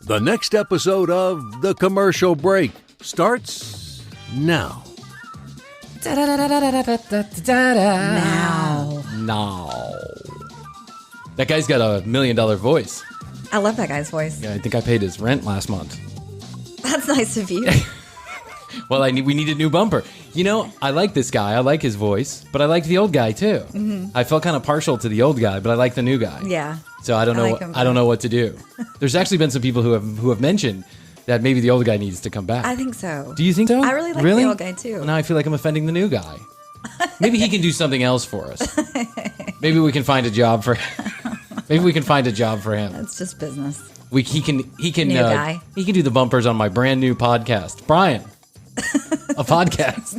The next episode of The Commercial Break starts now. Now. That guy's got a $1 million voice. I love that guy's voice. Yeah, I think I paid his rent last month. That's nice of you. Well, we need a new bumper. You know, I like this guy. I like his voice, but I like the old guy too. Mm-hmm. I felt kind of partial to the old guy, but I like the new guy. Yeah. So I don't know. I don't know what to do. There's actually been some people who have mentioned that maybe the old guy needs to come back. I think so. Do you think so? I really like the old guy too. Now I feel like I'm offending the new guy. Maybe he can do something else for us. Maybe we can find a job for. Maybe we can find a job for him. That's just business. He can. New guy. He can do the bumpers on my brand new podcast, Bryan. A podcast.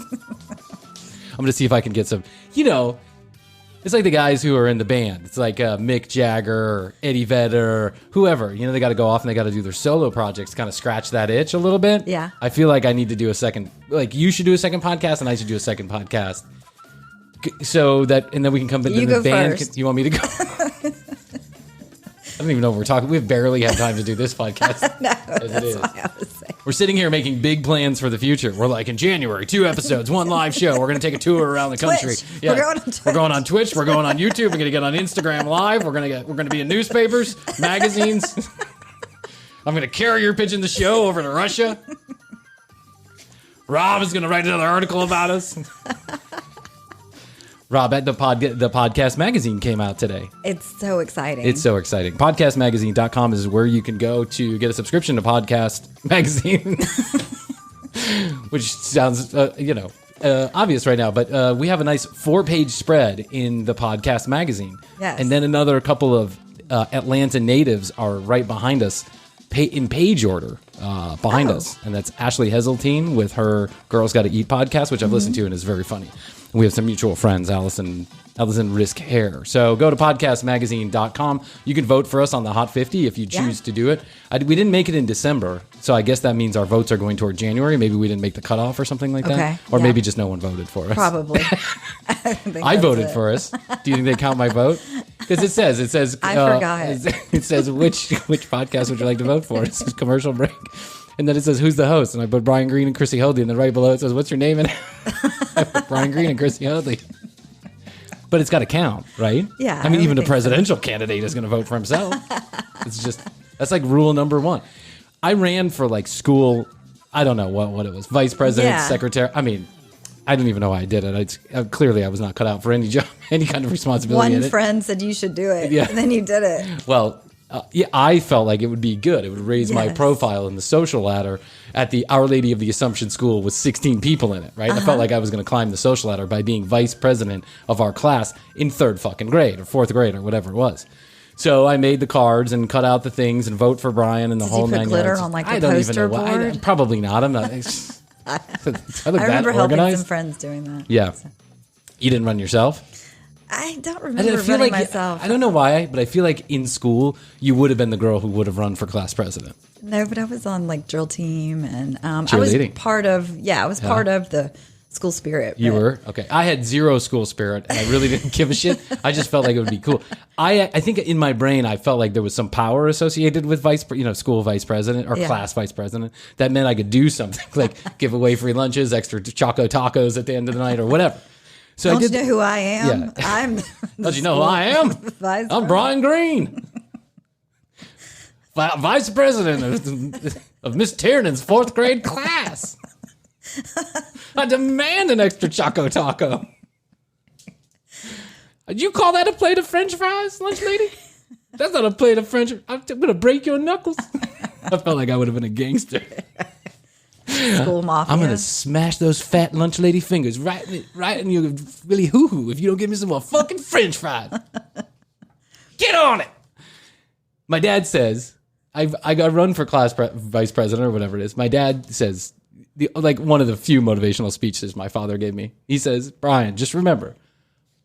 I'm going to see if I can get some, it's like the guys who are in the band. It's like Mick Jagger or Eddie Vedder, whoever. They got to go off and they got to do their solo projects, kind of scratch that itch a little bit. Yeah. I feel like I need to do a second, like you should do a second podcast and I should do a second podcast. So that, and then we can come, you go first. You want me to go? I don't even know what we're talking. We barely have time to do this podcast. No, that's why I was saying. We're sitting here making big plans for the future. We're like, in January, 2 episodes, 1 live show. We're going to take a tour around the country. Yeah. We're going on Twitch. We're going on YouTube. We're going to get on Instagram Live. We're going to be in newspapers, magazines. I'm going to carrier pigeon the show over to Russia. Rob is going to write another article about us. Rob, the podcast magazine came out today. It's so exciting. Podcastmagazine.com is where you can go to get a subscription to Podcast Magazine, which sounds, obvious right now. But we have a nice 4-page spread in the Podcast Magazine. Yes. And then another couple of Atlanta natives are right behind us in page order behind us. And that's Ashley Heseltine with her Girls Gotta Eat podcast, which I've listened to and is very funny. We have some mutual friends, Allison Risk Hair. So go to podcastmagazine.com. You can vote for us on the Hot 50 if you choose to do it. We didn't make it in December, so I guess that means our votes are going toward January. Maybe we didn't make the cutoff or something like that. Or maybe just no one voted for us. Probably. I voted for us. Do you think they count my vote? Because it says I forgot. It says which podcast would you like to vote for? It says Commercial Break. And then it says, who's the host? And I put Bryan Green and Kristen Cavalieri. And then right below it says, what's your name? And I put Bryan Green and Kristen Cavalieri. But it's got to count, right? Yeah. I mean, even a presidential candidate is going to vote for himself. That's like rule number 1. I ran for like school, I don't know what it was, vice president, secretary. I mean, I don't even know why I did it. Clearly, I was not cut out for any job, any kind of responsibility. One friend said you should do it, and then you did it. Well, I felt like it would be good. It would raise my profile in the social ladder at the Our Lady of the Assumption School with 16 people in it, right? I felt like I was going to climb the social ladder by being vice president of our class in 3rd fucking grade or 4th grade or whatever it was. So I made the cards and cut out the things and vote for Bryan and the whole 9 yards. Did you put glitter on like the poster board? Probably not. I'm not. I remember helping some friends doing that. Yeah. So. You didn't run yourself? I don't remember running myself. I don't know why, but I feel like in school, you would have been the girl who would have run for class president. No, but I was on like drill team and I was part of the school spirit. You were? Okay. I had 0 school spirit and I really didn't give a shit. I just felt like it would be cool. I think in my brain, I felt like there was some power associated with school vice president or class vice president. That meant I could do something like give away free lunches, extra Choco Tacos at the end of the night or whatever. So Don't you know who I am? Yeah. Don't you know who I am? I'm Bryan Green, vice president of Miss Tiernan's 4th grade class. I demand an extra Choco Taco. You call that a plate of French fries, lunch lady? That's not a plate of French. I'm going to break your knuckles. I felt like I would have been a gangster. School mafia. I'm going to smash those fat lunch lady fingers right in your really hoo-hoo if you don't give me some more fucking French fries. Get on it. My dad says, I got run for class vice president or whatever it is. My dad says, one of the few motivational speeches my father gave me. He says, Bryan, just remember,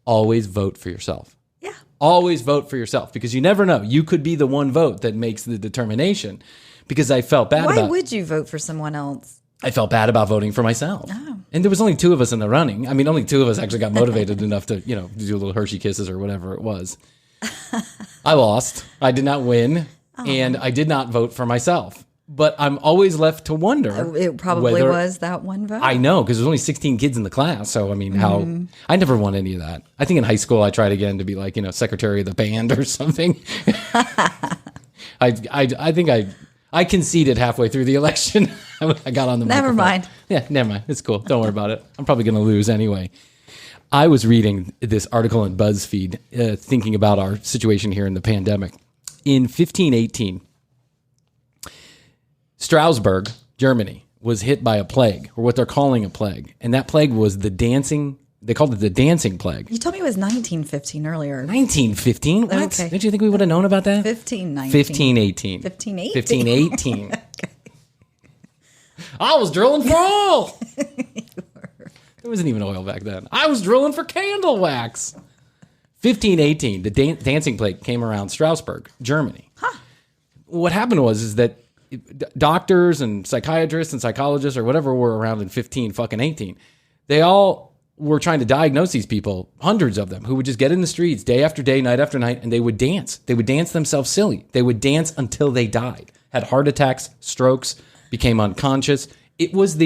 always vote for yourself. Yeah. Always vote for yourself because you never know. You could be the one vote that makes the determination. Because I felt bad Why would you vote for someone else? I felt bad about voting for myself. Oh. And there was only 2 of us in the running. I mean, only 2 of us actually got motivated enough to, do little Hershey kisses or whatever it was. I lost. I did not win. And I did not vote for myself. But I'm always left to wonder. It probably was that one vote. I know, because there's only 16 kids in the class. So, I mean, I never won any of that. I think in high school I tried again to be like, secretary of the band or something. I think I conceded halfway through the election. I got on the Never mind. Yeah, never mind. It's cool. Don't worry about it. I'm probably going to lose anyway. I was reading this article in BuzzFeed thinking about our situation here in the pandemic. In 1518, Strasbourg, Germany, was hit by a plague, or what they're calling a plague. And that plague was they called it the dancing plague. You told me it was 1915 earlier. 1915? What? Okay. Didn't you think we would have known about that? 1518. 1518. Okay. I was drilling for oil. There wasn't even oil back then. I was drilling for candle wax. 1518, the dancing plague came around Strasbourg, Germany. Huh. What happened was that doctors and psychiatrists and psychologists or whatever were around in 18. They all were trying to diagnose these people, hundreds of them, who would just get in the streets day after day, night after night, and they would dance. They would dance themselves silly. They would dance until they died, had heart attacks, strokes, became unconscious. It was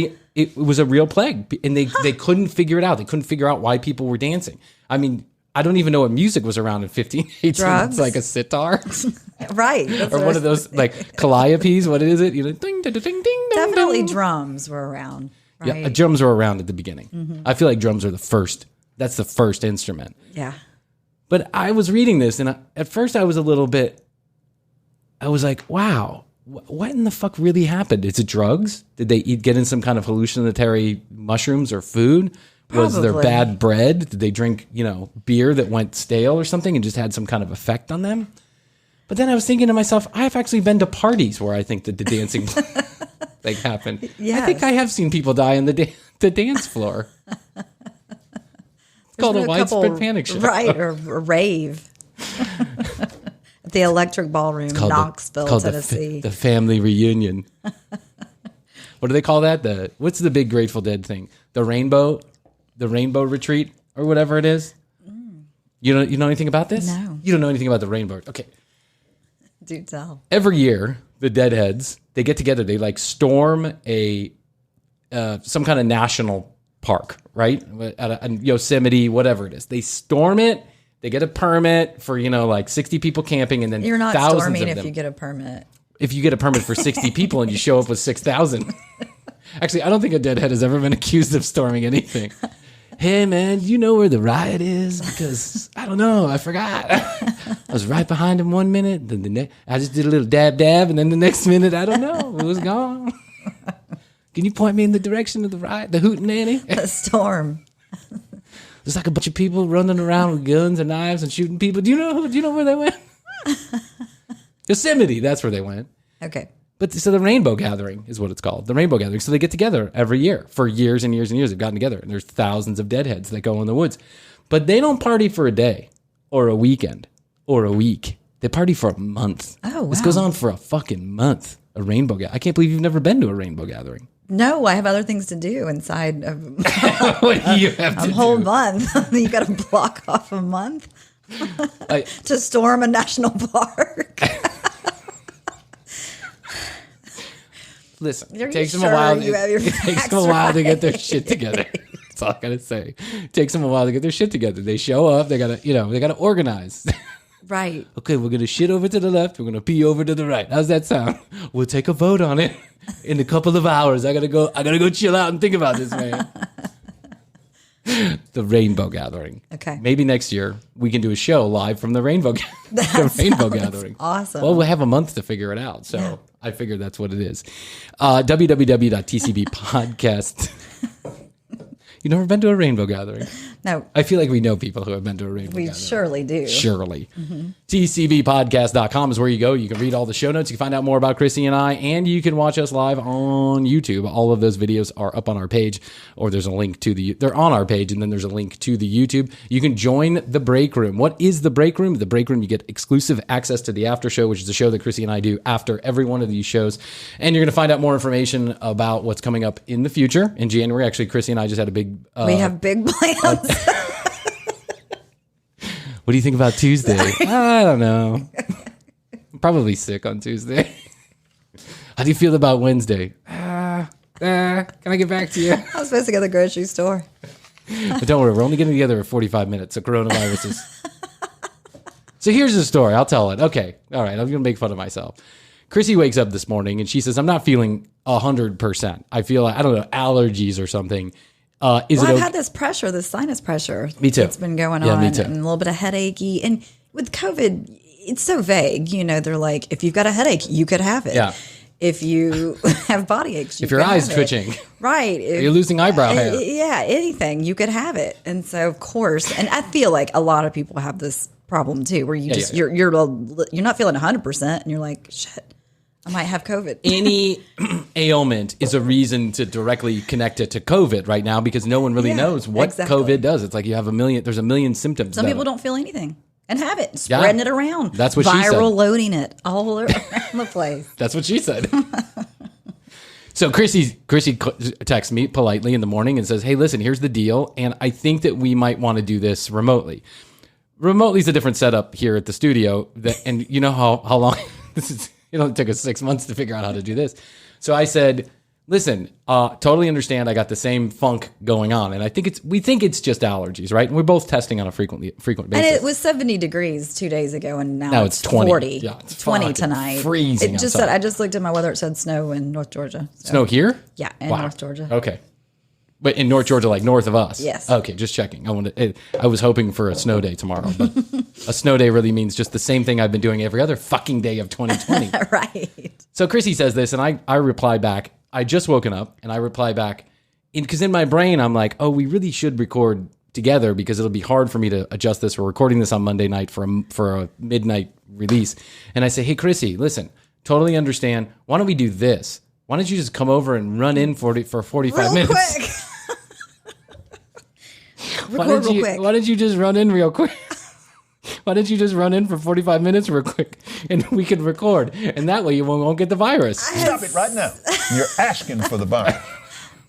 a real plague, and they couldn't figure it out. They couldn't figure out why people were dancing. I mean, I don't even know what music was around in 1518. Drugs? It's like a sitar. Right. Or one of those, like, calliopes. What is it? Ding, ding, ding, ding, ding. Definitely drums were around. Right? Yeah, drums were around at the beginning. Mm-hmm. I feel like drums are the first. That's the first instrument. Yeah. But I was reading this, and at first I was like, wow, what in the fuck really happened? Is it drugs? Did they get in some kind of hallucinatory mushrooms or food? Probably. Was there bad bread? Did they drink, beer that went stale or something and just had some kind of effect on them? But then I was thinking to myself, I've actually been to parties where I think that the dancing like happened. Yes. I think I have seen people die on the dance floor. It's called a widespread panic show. Right, or a rave. At the Electric Ballroom, Knoxville, Tennessee. The family reunion. What do they call that? What's the big Grateful Dead thing? The rainbow retreat or whatever it is. You know anything about this? No. You don't know anything about the rainbow. Okay. Do tell. Every year, the Deadheads, they get together. They like storm some kind of national park, right? At Yosemite, whatever it is. They storm it. They get a permit for, like 60 people camping, and then you're not thousands storming of if them. you get a permit. If you get a permit for 60 people and you show up with 6,000. Actually, I don't think a Deadhead has ever been accused of storming anything. Hey, man, you know where the riot is? Because, I don't know, I forgot. I was right behind him 1 minute. Then I just did a little dab, and then the next minute, I don't know, it was gone. Can you point me in the direction of the riot, the hootenanny? The storm. There's like a bunch of people running around with guns and knives and shooting people. Do you know where they went? Yosemite, that's where they went. Okay. But so the Rainbow Gathering is what it's called. The Rainbow Gathering. So they get together every year for years and years and years. They've gotten together. And there's thousands of Deadheads that go in the woods. But they don't party for a day or a weekend or a week. They party for a month. Oh, wow. This goes on for a fucking month. A Rainbow Gathering. I can't believe you've never been to a Rainbow Gathering. No, I have other things to do inside of What do you have to do? a whole month. You got to block off a month to storm a national park. Listen, it takes them a while. It takes them a while to get their shit together. That's all I gotta say. It takes them a while to get their shit together. They show up. They gotta organize. Right. Okay, we're gonna shit over to the left. We're gonna pee over to the right. How's that sound? We'll take a vote on it in a couple of hours. I gotta go chill out and think about this, man. The Rainbow Gathering. Okay. Maybe next year we can do a show live from the Rainbow Gathering. Awesome. Well, we'll have a month to figure it out. So yeah. I figured that's what it is. www.tcbpodcast. You never been to a Rainbow Gathering? No. I feel like we know people who have been to a Rainbow Gathering. We surely do. Surely. Mm-hmm. TCBpodcast.com is where you go. You can read all the show notes. You can find out more about Chrissy and I, and you can watch us live on YouTube. All of those videos are up on our page, or there's a link to they're on our page, and then there's a link to the YouTube. You can join the Break Room. What is the Break Room? The Break Room, you get exclusive access to the after show, which is the show that Chrissy and I do after every one of these shows. And you're going to find out more information about what's coming up in the future. In January, actually, Chrissy and I just had a big... we have big plans. What do you think about Tuesday? I don't know. Probably sick on Tuesday. How do you feel about Wednesday? Can I get back to you? I was supposed to go to the grocery store. But don't worry, we're only getting together for 45 minutes. So coronavirus is... So here's the story. I'll tell it. Okay. All right. I'm going to make fun of myself. Chrissy wakes up this morning and she says, I'm not feeling 100%. I feel like, I don't know, allergies or something. I've had this pressure, this sinus pressure. Me too. It's been going on. Me too. And a little bit of headachy. And with COVID, it's so vague. You know, they're like, if you've got a headache, you could have it. Yeah. If you have body aches, if your eye's twitching, right? If you're losing eyebrow hair, yeah, anything, you could have it. And so, of course, and I feel like a lot of people have this problem too, where you you're not feeling 100%, and you're like, shit, I might have COVID. Any ailment is a reason to directly connect it to COVID right now because no one really knows what COVID does. It's like there's a million symptoms. Some people don't feel anything. And have it, spreading it around. That's what she said. Viral loading it all around the place. That's what she said. So Chrissy texts me politely in the morning and says, hey, listen, here's the deal. And I think that we might want to do this remotely. Remotely is a different setup here at the studio. And you know how long this is, it took us 6 months to figure out how to do this. So I said, listen, totally understand. I got the same funk going on, and we think it's just allergies, right? And we're both testing on a frequent basis. And it was 70 degrees 2 days ago, and now it's 20. 40. Yeah, it's 20 tonight. Freezing. It just said, I just looked at my weather. It said snow in North Georgia. So. Snow here? Yeah, in North Georgia. Okay. But in North Georgia, like north of us? Yes. Okay, just checking. I was hoping for a snow day tomorrow, but a snow day really means just the same thing I've been doing every other fucking day of 2020. Right. So Chrissy says this, and I reply back, I just woken up, and I reply back, because in my brain, I'm like, oh, we really should record together because it'll be hard for me to adjust this. We're recording this on Monday night for a midnight release. And I say, hey, Chrissy, listen, totally understand. Why don't we do this? Why don't you just come over and run in for 45 minutes? Quick. Record real quick. Why don't you just run in real quick? Why don't you just run in for 45 minutes real quick and we can record? And that way you won't get the virus. Stop it right now. You're asking for the virus.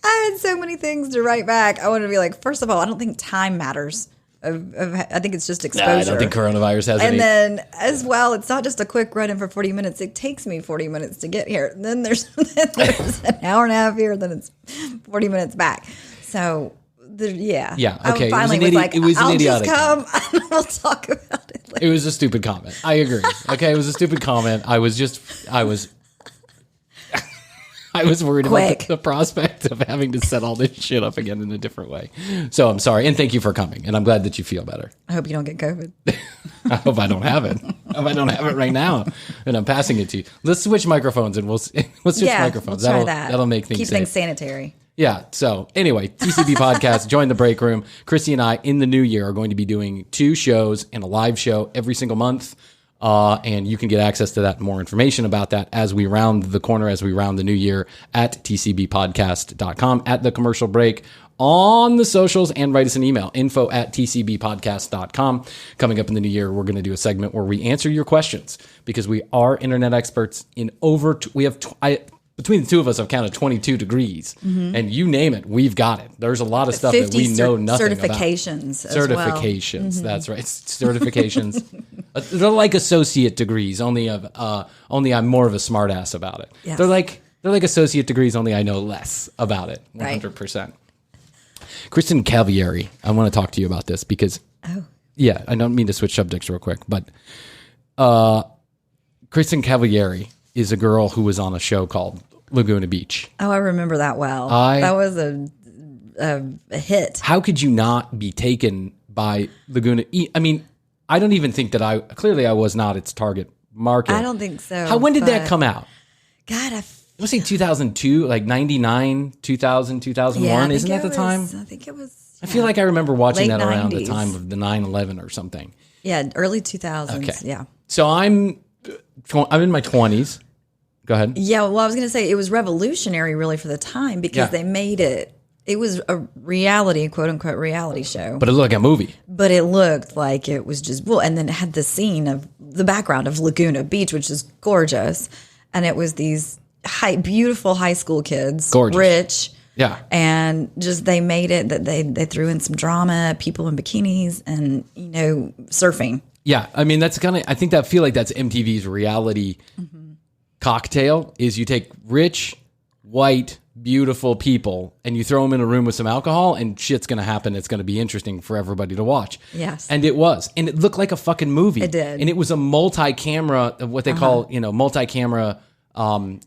I had so many things to write back. I wanted to be like, first of all, I don't think time matters. I think it's just exposure. I don't think coronavirus has any. And then as well, it's not just a quick run in for 40 minutes. It takes me 40 minutes to get here. And then there's an hour and a half here, then it's 40 minutes back. So... Yeah. Okay. I finally was like, I'll just come and we'll talk about it later. It was a stupid comment. I agree. Okay. It was a stupid comment. I was worried about the prospect of having to set all this shit up again in a different way. So I'm sorry. And thank you for coming. And I'm glad that you feel better. I hope you don't get COVID. I hope I don't have it. I hope I don't have it right now. And I'm passing it to you. Let's switch microphones and we'll switch microphones. We'll try that. That'll make things keep things sanitary. Yeah. So anyway, TCB podcast, join the break room. Chrissy and I in the new year are going to be doing 2 shows and a live show every single month. And you can get access to that and more information about that as we round the corner, as we round the new year at tcbpodcast.com, at the commercial break, on the socials, and write us an email, info@tcbpodcast.com. Coming up in the new year, we're going to do a segment where we answer your questions because we are internet experts in between the two of us, I've counted 22 degrees. Mm-hmm. And you name it, we've got it. There's a lot of stuff that we know nothing certifications about. Certifications. Well. That's right. Certifications. They're like associate degrees, only I'm more of a smart ass about it. Yes. They're like associate degrees, only I know less about it. 100%. Right. Kristen Cavalieri, I want to talk to you about this because, yeah, I don't mean to switch subjects real quick, but Kristen Cavalieri is a girl who was on a show called Laguna Beach. Oh, I remember that well. That was a hit. How could you not be taken by Laguna? I mean, I don't even think that I was not its target market. I don't think so. When did that come out? God, I was saying 2002, like 99, 2000, 2001. Isn't that the time? I think it was. I feel like I remember watching that around 90s. the time of the 9/11 or something. Yeah, early 2000s. Okay. Yeah. So I'm in my 20s. Go ahead. Yeah, well, I was going to say it was revolutionary really for the time because they made it was a reality, quote unquote, reality show. But it looked like a movie. But it looked like it was just, and then it had the scene of the background of Laguna Beach, which is gorgeous. And it was these beautiful high school kids, rich. Yeah. And just they made it that they threw in some drama, people in bikinis and, surfing. Yeah, I mean that's kind of. I think that feel like that's MTV's reality cocktail. Is you take rich, white, beautiful people and you throw them in a room with some alcohol, and shit's gonna happen. It's gonna be interesting for everybody to watch. Yes, and it was, and it looked like a fucking movie. It did, and it was a multi-camera, what they call multi-camera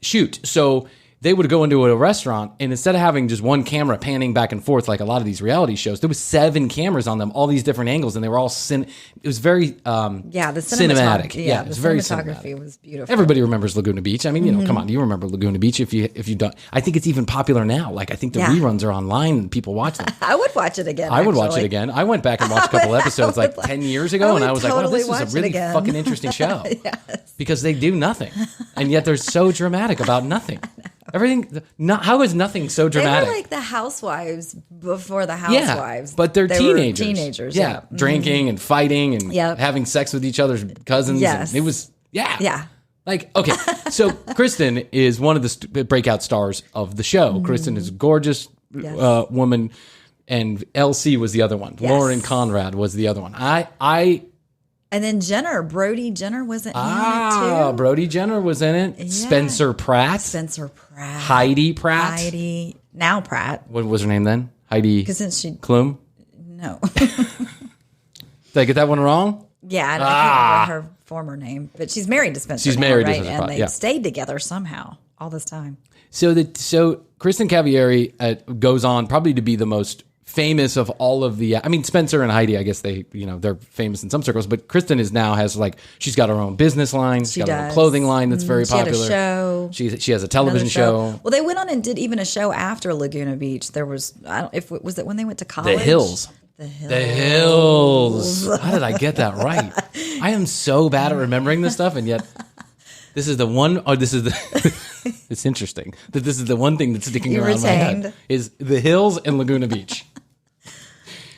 shoot. So they would go into a restaurant, and instead of having just one camera panning back and forth like a lot of these reality shows, there was 7 cameras on them, all these different angles, and they were all it was very the cinematic. Yeah, it the was very cinematography cinematic. was beautiful. Everybody remembers Laguna Beach. I mean, come on, you remember Laguna Beach if you don't. I think it's even popular now. Like I think the reruns are online and people watch them. I would watch it again. I would watch it again. I went back and watched a couple episodes like 10 years ago, and I was like, wow, this is a really fucking interesting show. Yes. Because they do nothing, and yet they're so dramatic about nothing. Everything. How is nothing so dramatic? They were like the housewives before the housewives. Yeah, but they're teenagers. Teenagers. Yeah, drinking and fighting and having sex with each other's cousins. Yes. And it was, Yeah. Like, okay. So Kristen is one of the breakout stars of the show. Kristen is a gorgeous woman, and LC was the other one. Yes. Lauren Conrad was the other one. And then Brody Jenner wasn't in it too. Brody Jenner was in it. Yeah. Spencer Pratt. Heidi Pratt. Now Pratt. What was her name then? Heidi. Because since she Klum? No. Did I get that one wrong? Yeah, I can't remember her former name, but she's married to Spencer. She's now, married right? to Spencer and Pratt, they stayed together somehow all this time. So Kristen Cavalieri goes on probably to be the most famous of all of the. I mean, Spencer and Heidi, I guess they're famous in some circles, but Kristen she's got her own business line. She's got her own clothing line that's very popular. She had a show. She has a television show. Well, they went on and did even a show after Laguna Beach. There was was it when they went to college? The Hills. The Hills. How did I get that right? I am so bad at remembering this stuff, and yet this is the one. Oh, this is the. It's interesting that this is the one thing that's sticking around my head is The Hills and Laguna Beach.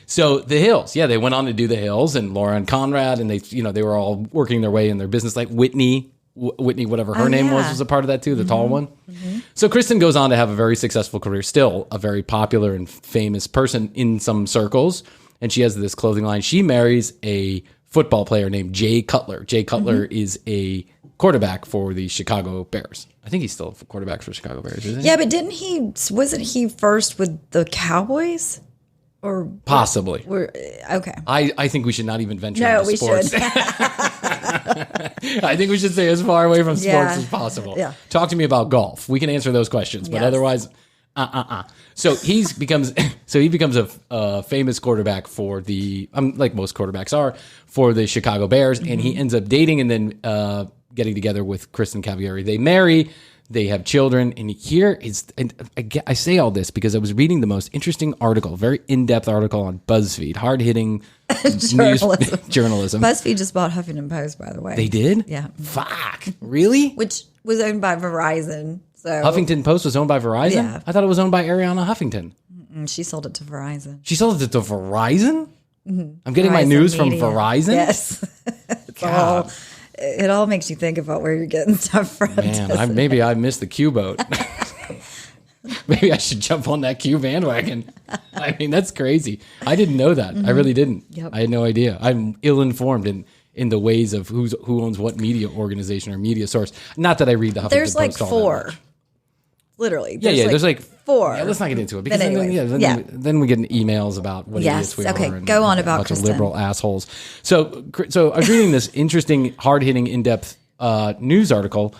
So The Hills, they went on to do The Hills, and Lauren Conrad, and they were all working their way in their business. Like Whitney, whatever her name was a part of that too, the tall one. Mm-hmm. So Kristen goes on to have a very successful career, still a very popular and famous person in some circles, and she has this clothing line. She marries a football player named Jay Cutler. Jay Cutler is a quarterback for the Chicago Bears. I think he's still a quarterback for Chicago Bears, isn't he? Yeah, but wasn't he first with the Cowboys? Or possibly. Okay. I think we should not even venture into sports. Should. I think we should stay as far away from sports as possible. Yeah. Talk to me about golf. We can answer those questions, but otherwise, So he becomes a famous quarterback for the like most quarterbacks are for the Chicago Bears, and he ends up dating and then getting together with Kristen Cavalieri. They marry. They have children, and here is. And I say all this because I was reading the most interesting article, very in-depth article on BuzzFeed, hard-hitting journalism. BuzzFeed just bought Huffington Post, by the way. They did? Yeah. Fuck. Really? Which was owned by Verizon. So Huffington Post was owned by Verizon? Yeah. I thought it was owned by Ariana Huffington. She sold it to Verizon. She sold it to Verizon? Mm-hmm. I'm getting Verizon my news Media. from Verizon? Yes. It all makes you think about where you're getting stuff from. Man, maybe I missed the Q boat. Maybe I should jump on that Q bandwagon. I mean, that's crazy. I didn't know that. I really didn't. Yep. I had no idea. I'm ill-informed in the ways of who owns what media organization or media source. Not that I read the Huffington There's Post like all that 4. much. Literally. There's like 4. Yeah, let's not get into it because Then then we get emails about what idiots we are. Okay, and go on a about bunch Kristen. of liberal assholes. So I was reading this interesting, hard-hitting, in-depth news article,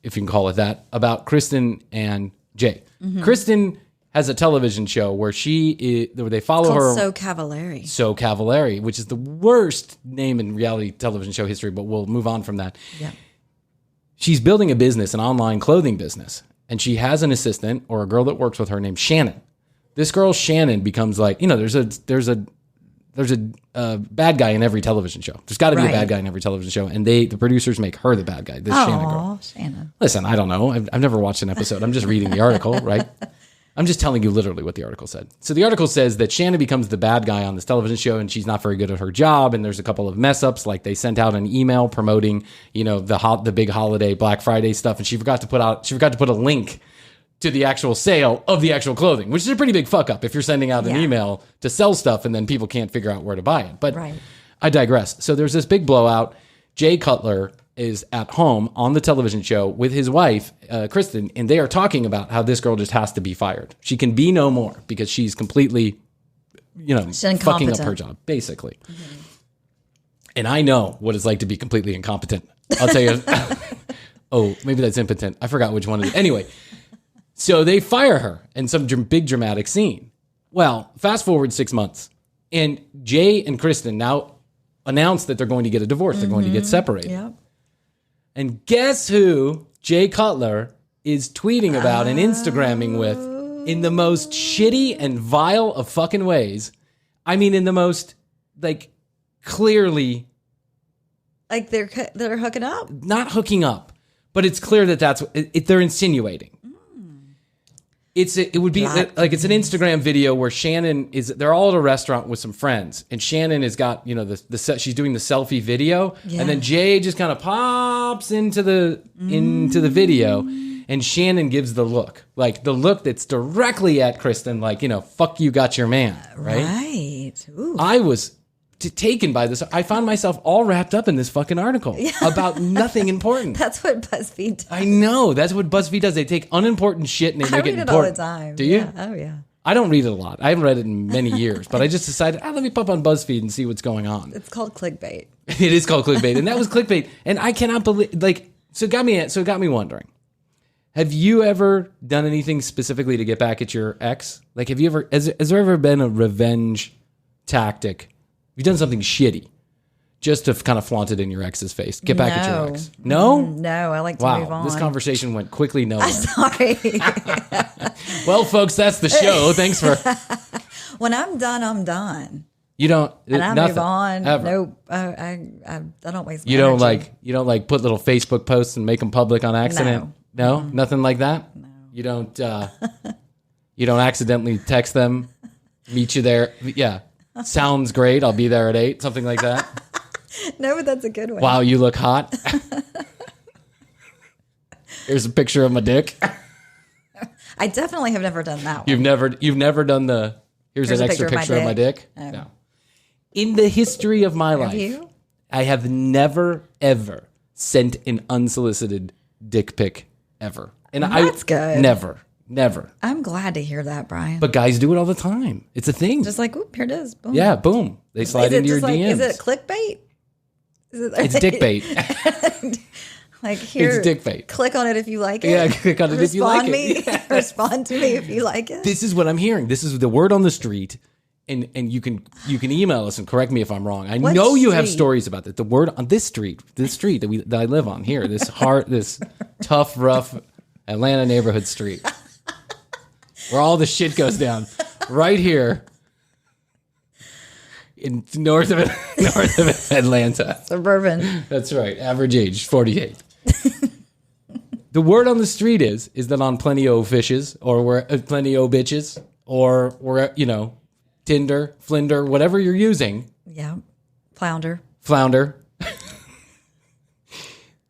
if you can call it that, about Kristen and Jay. Mm-hmm. Kristen has a television show where where they follow her. So Cavalieri. So Cavalieri, which is the worst name in reality television show history, but we'll move on from that. Yeah. She's building a business, an online clothing business. And she has an assistant or a girl that works with her named Shannon. This girl, Shannon, becomes like, there's a bad guy in every television show. There's got to be a bad guy in every television show. And the producers make her the bad guy, this Shannon girl. Shannon. Listen, I don't know. I've never watched an episode. I'm just reading the article, right? I'm just telling you literally what the article said. So the article says that Shannon becomes the bad guy on this television show, and she's not very good at her job. And there's a couple of mess ups, like they sent out an email promoting, the big holiday Black Friday stuff, and she forgot to put a link to the actual sale of the actual clothing, which is a pretty big fuck up if you're sending out an email to sell stuff and then people can't figure out where to buy it. But I digress. So there's this big blowout. Jay Cutler is at home on the television show with his wife, Kristen, and they are talking about how this girl just has to be fired. She can be no more because she's completely, fucking up her job, basically. Mm-hmm. And I know what it's like to be completely incompetent. I'll tell you. Oh, maybe that's impotent. I forgot which one it is. Anyway, so they fire her in some big dramatic scene. Well, fast forward 6 months, and Jay and Kristen now announce that they're going to get a divorce. They're going to get separated. Yep. And guess who Jay Cutler is tweeting about and Instagramming with in the most shitty and vile of fucking ways. I mean, in the most, clearly... Like they're hooking up? Not hooking up, but it's clear that that's what they're insinuating. It would be like it's an Instagram video where Shannon they're all at a restaurant with some friends, and Shannon has got she's doing the selfie video, and then Jay just kind of pops into the video, and Shannon gives the look that's directly at Kristen, fuck you, got your man, right? Right. Ooh. I was taken by this. I found myself all wrapped up in this fucking article about nothing important. That's what BuzzFeed does. I know. That's what BuzzFeed does. They take unimportant shit and they make it important. I read it all the time. Do you? Yeah. Oh, yeah. I don't read it a lot. I haven't read it in many years, but I just decided, let me pop on BuzzFeed and see what's going on. It's called clickbait. It is called clickbait. And that was clickbait. And I cannot believe, so it got me wondering. Have you ever done anything specifically to get back at your ex? Has there ever been a revenge tactic? You've done something shitty just to kind of flaunt it in your ex's face. Get back at your ex. No? No, I like to move on. This conversation went quickly nowhere. I'm sorry. Well, folks, that's the show. Thanks for... When I'm done, I'm done. You don't... And I nothing, move on. ever. Nope. I don't waste my You don't energy. you don't put little Facebook posts and make them public on accident? No? Nothing like that? No. You don't accidentally text them, meet you there. Yeah. Sounds great. I'll be there at 8, something like that. No, but that's a good one. Wow, you look hot. Here's a picture of my dick. I definitely have never done that one. You've never done the here's an extra picture of my dick? Oh. No. In the history of my life, you? I have never ever sent an unsolicited dick pic ever. And That's good. Never. I'm glad to hear that, Brian. But guys do it all the time. It's a thing. Just oop, here it is. Boom. Yeah, boom. They slide into your DMs. Is it clickbait? It's dick bait. Here, it's dick bait. Click on it if you like it. Yeah, click on it if you like it. Respond to me if you like it. This is what I'm hearing. This is the word on the street. And you can email us and correct me if I'm wrong. I know you have stories about that. The word on this street that I live on here, this tough, rough Atlanta neighborhood street. Where all the shit goes down, right here in north of Atlanta. Suburban. That's right. Average age, 48. The word on the street is that on Plenty O Fishes or Plenty O Bitches or Tinder, Flinder, whatever you're using. Yeah. Flounder.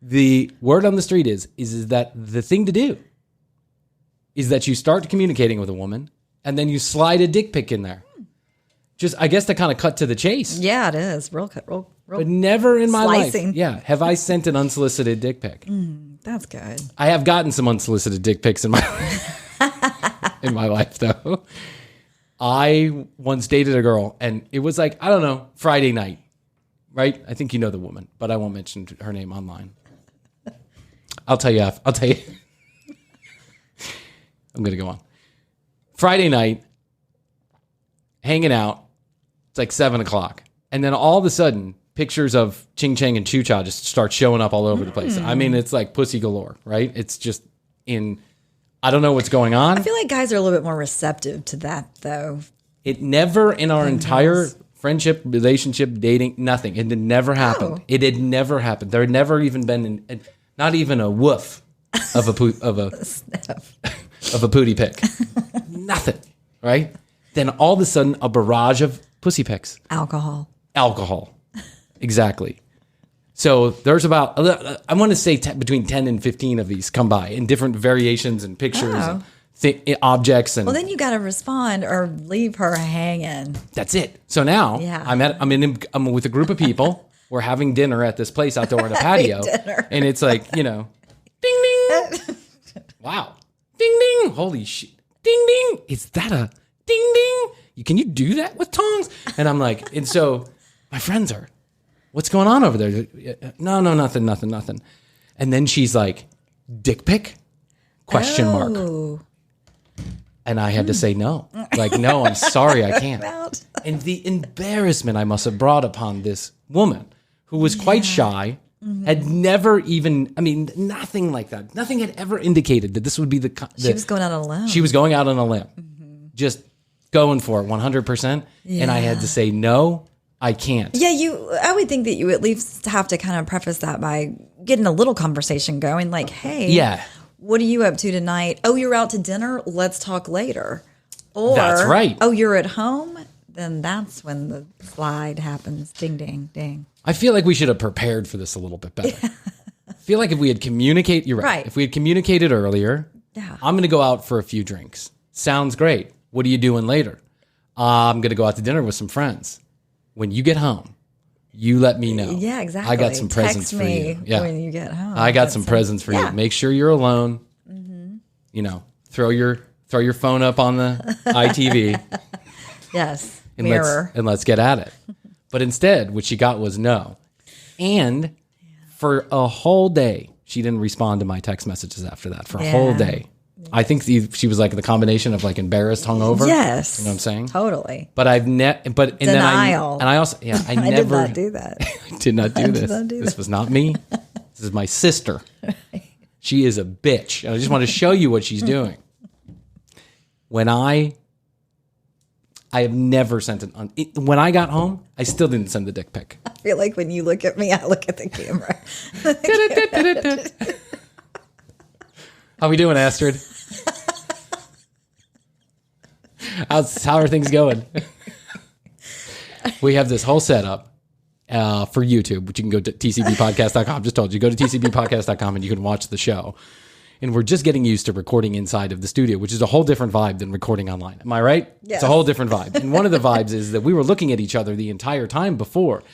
The word on the street is that the thing to do is that you start communicating with a woman and then you slide a dick pic in there. Just, I guess, to kind of cut to the chase. Yeah, it is. Real. But never in my slicing. life. Yeah. Have I sent an unsolicited dick pic? That's good. I have gotten some unsolicited dick pics in my life, though. I once dated a girl and it was Friday night, right? I think you know the woman, but I won't mention her name online. I'll tell you. I'm going to go on. Friday night, hanging out. It's 7 o'clock. And then all of a sudden, pictures of Ching Chang and Choo Cha just start showing up all over the place. I mean, it's like pussy galore, right? It's just I don't know what's going on. I feel like guys are a little bit more receptive to that, though. It never, in our entire friendship, relationship, dating, nothing. It had never happened. Oh. It had never happened. There had never even been, not even a woof of a pootie pic. Nothing, right? Then all of a sudden, a barrage of pussy pics. Alcohol. Exactly. So there's about, I want to say between 10 and 15 of these come by in different variations and pictures and objects and Well, then you got to respond or leave her hanging. that's it. So now Yeah. I'm with a group of people. We're having dinner at this place outdoor in a patio, dinner. and it's like, ding ding, wow, ding ding, holy shit, ding ding, is that a ding ding? Can you do that with tongs? And I'm like, and so my friends are, what's going on over there? No, nothing. And then she's like, dick pic? Question mark. Oh. And I had to say no. Like, no, I'm sorry, I can't. Out. And the embarrassment I must have brought upon this woman who was quite shy, had never even, nothing like that. Nothing had ever indicated that this would be She was going out on a limb. She was going out on a limb. Just going for it 100%. And I had to say, no, I can't. Yeah, I would think that you at least have to kind of preface that by getting a little conversation going, like, hey, Yeah. what are you up to tonight? Oh, you're out to dinner? Let's talk later. Or, That's right. Oh, you're at home? Then that's when the slide happens. Ding, ding, ding. I feel like we should have prepared for this a little bit better. I feel like if we had communicated, you're right. Right. If we had communicated earlier, I'm going to go out for a few drinks. Sounds great. What are you doing later? I'm going to go out to dinner with some friends. When you get home, you let me know. Yeah, exactly. I got some presents Text for me you. Yeah. when you get home. I got some presents for you. Make sure you're alone. Throw your phone up on the ITV. Yes. And Mirror. let's get at it. But instead, what she got was no. And for a whole day, she didn't respond to my text messages after that. For a whole day. I think she was like the combination of like embarrassed, hungover. Yes. You know what I'm saying? Totally. But Denial. I also I I never did not do that. I did not do this. not do This that. was not me. This is my sister. She is a bitch. And I just want to show you what she's doing. When I have never sent when I got home, I still didn't send the dick pic. I feel like when you look at me, I look at the camera. How we doing, Astrid? How are things going? We have this whole setup for YouTube, which you can go to tcbpodcast.com. Just told you, go to tcbpodcast.com and you can watch the show. And we're just getting used to recording inside of the studio, which is a whole different vibe than recording online. Am I right? Yes. It's a whole different vibe. And one of the vibes is that we were looking at each other the entire time before.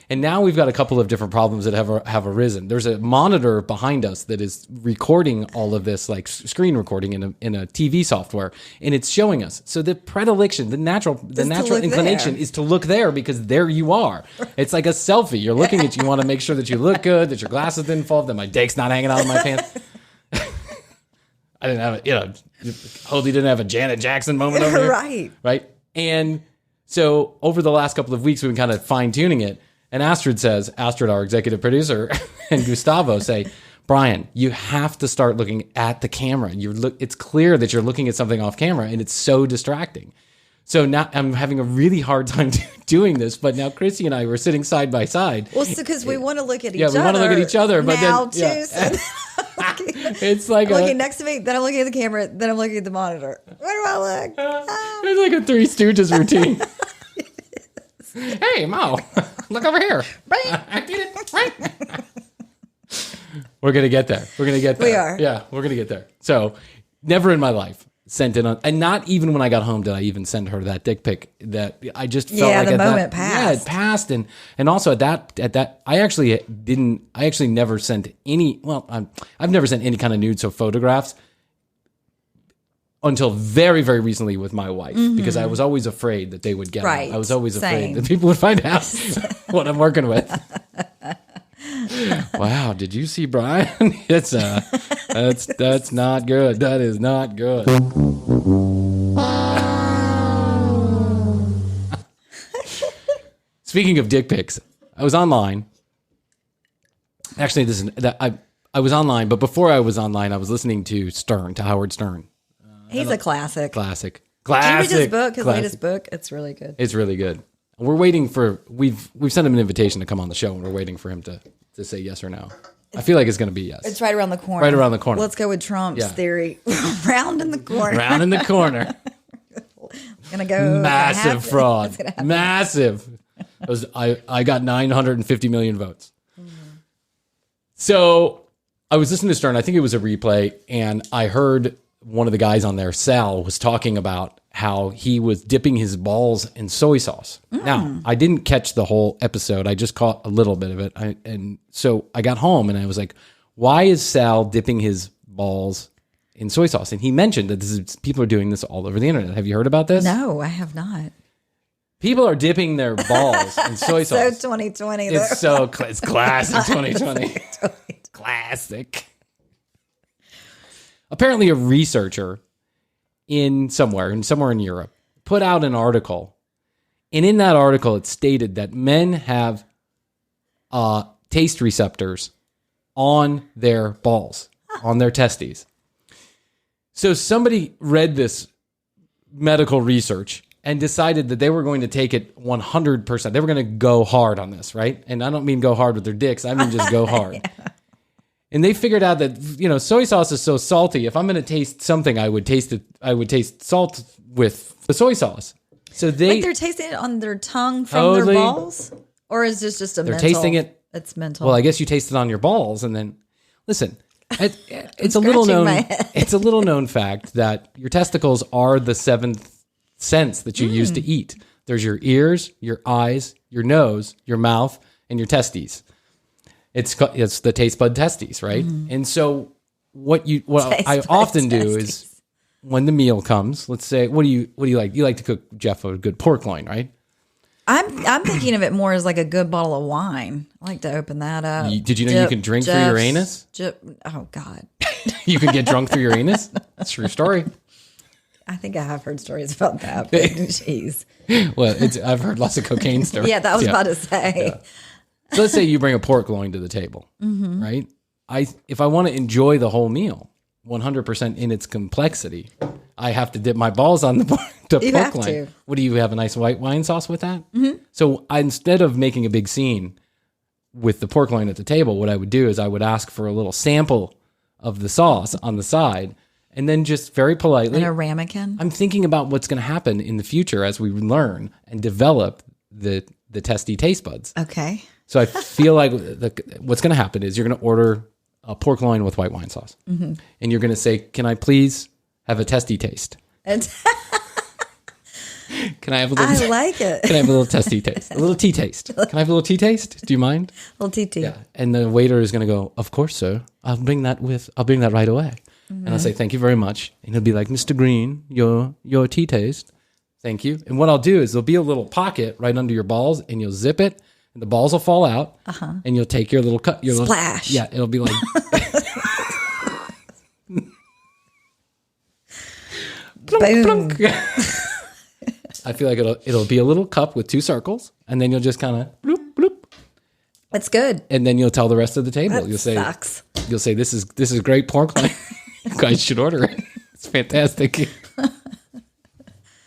And now we've got a couple of different problems that have arisen. There's a monitor behind us that is recording all of this, like screen recording in a TV software, and it's showing us. So the predilection, the natural inclination is to look there because there you are. It's like a selfie. You're looking at you want to make sure that you look good, that your glasses didn't fall, that my dick's not hanging out of my pants. I didn't have Hoadley didn't have a Janet Jackson moment over here. Right. And so over the last couple of weeks, we've been kind of fine tuning it. And Astrid, our executive producer, and Gustavo say, Bryan, you have to start looking at the camera. It's clear that you're looking at something off camera, and it's so distracting. So now I'm having a really hard time doing this. But now Chrissy and I were sitting side by side. Well, because we want to look at each other. Yeah, we want to look at each other. But now then, too. So it's like I'm looking next to me, then I'm looking at the camera, then I'm looking at the monitor. Where do I look? It's like a Three Stooges routine. Hey, Mo, look over here. Right. I did it right. We're going to get there. We are. Yeah, we're going to get there. So never in my life sent it on. And not even when I got home did I even send her that dick pic. That I just felt like the at moment that, passed. Yeah, it passed. And also at that, I actually never sent any, I've never sent any kind of nudes or photographs until very, very recently with my wife, because I was always afraid that they would get Right. them. I was always afraid Same. that people would find out what I'm working with. Wow, did you see Bryan? It's that's not good. That is not good. Speaking of dick pics, I was online. Actually, I was online, but before I was online, I was listening to Howard Stern. He's a classic. Classic. Did you read his book? His latest book? It's really good. It's really good. We're waiting we've sent him an invitation to come on the show, and we're waiting for him to say yes or no. I feel like it's going to be yes. It's right around the corner. Right around the corner. Let's go with Trump's theory. Round in the corner. Round in the corner. Gonna go. Massive fraud. It's gonna happen. Massive. I got 950 million votes. So I was listening to Stern. I think it was a replay, and I heard one of the guys on there, Sal, was talking about how he was dipping his balls in soy sauce. Now, I didn't catch the whole episode. I just caught a little bit of it. And so I got home and I was like, why is Sal dipping his balls in soy sauce? And he mentioned that people are doing this all over the internet. Have you heard about this? No, I have not. People are dipping their balls in soy sauce. So 2020. It's it's classic 2020. Classic. Apparently a researcher somewhere in Europe put out an article. And in that article, it stated that men have taste receptors on their balls, on their testes. So somebody read this medical research and decided that they were going to take it 100%. They were going to go hard on this, right? And I don't mean go hard with their dicks. I mean just go hard. Yeah. And they figured out that, soy sauce is so salty. If I'm going to taste something, I would taste salt with the soy sauce. So they're tasting it on their tongue from their balls? Or is this just they're tasting it. It's mental. Well, I guess you taste it on your balls and then, listen, it's a little known fact that your testicles are the seventh sense that you use to eat. There's your ears, your eyes, your nose, your mouth, and your testes. It's the taste bud testes, right? Mm-hmm. And so what I often do is when the meal comes, let's say, what do you like? You like to cook, Jeff, a good pork loin, right? I'm thinking of it more as like a good bottle of wine. I like to open that up. Did you know you can drink through your anus? Oh God. You can get drunk through your anus? That's a true story. I think I have heard stories about that. But jeez. Well, I've heard lots of cocaine stories. Yeah, that was about to say. Yeah. So let's say you bring a pork loin to the table, right? If I want to enjoy the whole meal, 100% in its complexity, I have to dip my balls on the pork loin. To. What do you have, a nice white wine sauce with that? Mm-hmm. So instead of making a big scene with the pork loin at the table, what I would do is I would ask for a little sample of the sauce on the side, and then just very politely. And a ramekin? I'm thinking about what's going to happen in the future as we learn and develop the testy taste buds. Okay. So I feel like what's going to happen is you're going to order a pork loin with white wine sauce. Mm-hmm. And you're going to say, can I please have a testy taste? Can I have a little? I like it. Can I have a little testy taste? A little tea taste. Can I have a little tea taste? Do you mind? A little tea. Yeah. And the waiter is going to go, of course, sir. I'll bring that right away. Mm-hmm. And I'll say, thank you very much. And he'll be like, Mr. Green, your tea taste. Thank you. And what I'll do is there'll be a little pocket right under your balls, and you'll zip it. And the balls will fall out, and you'll take your little cut. Splash. It'll be like. Boom. Plunk. I feel like it'll be a little cup with two circles, and then you'll just kind of bloop bloop. That's good. And then you'll tell the rest of the table. You'll say, this is great pork loin. You guys should order it. It's fantastic.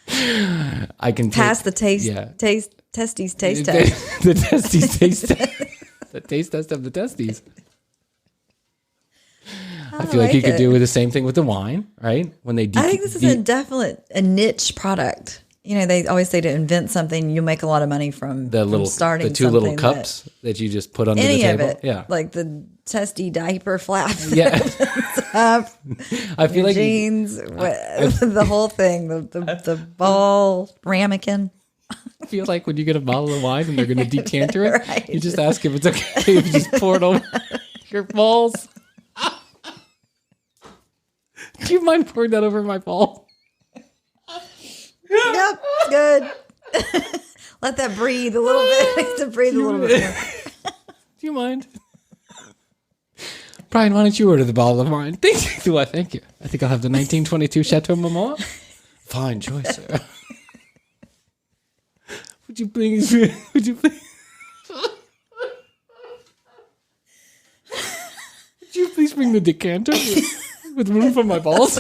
I can pass the taste. Yeah. Testes taste test. The testes taste test. The taste test of the testes. I feel like you could do the same thing with the wine, right? When they I think this is a niche product. They always say to invent something, you make a lot of money from starting the two little cups that you just put under the table. Any of it. Yeah. Like the testy diaper flap. Yeah. I feel like jeans, the whole thing, the ball ramekin. I feel like when you get a bottle of wine and they're going to decanter it, right. You just ask if it's okay if you just pour it over your balls. Do you mind pouring that over my ball? Yep, good. Let that breathe a little bit. It needs to breathe a little bit more. Do you mind? Brian, why don't you order the bottle of wine? Thank you. Thank you. I think I'll have the 1922 Chateau Marmont. Fine choice, sir. Would you please? Would you please bring the decanter with room for my balls?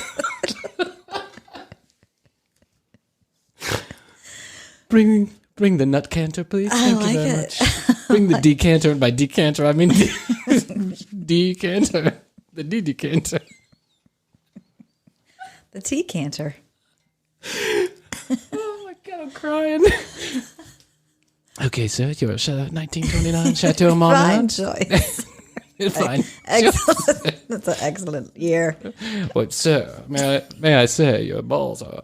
Bring the nut canter, please. Thank you very much. Bring the decanter, and by decanter I mean decanter. The decanter. The tea canter. Oh my God, I'm crying. Okay, sir, your 1929 Chateau Marmont. Fine choice. Fine. Excellent. That's an excellent year. But sir, may I say your balls are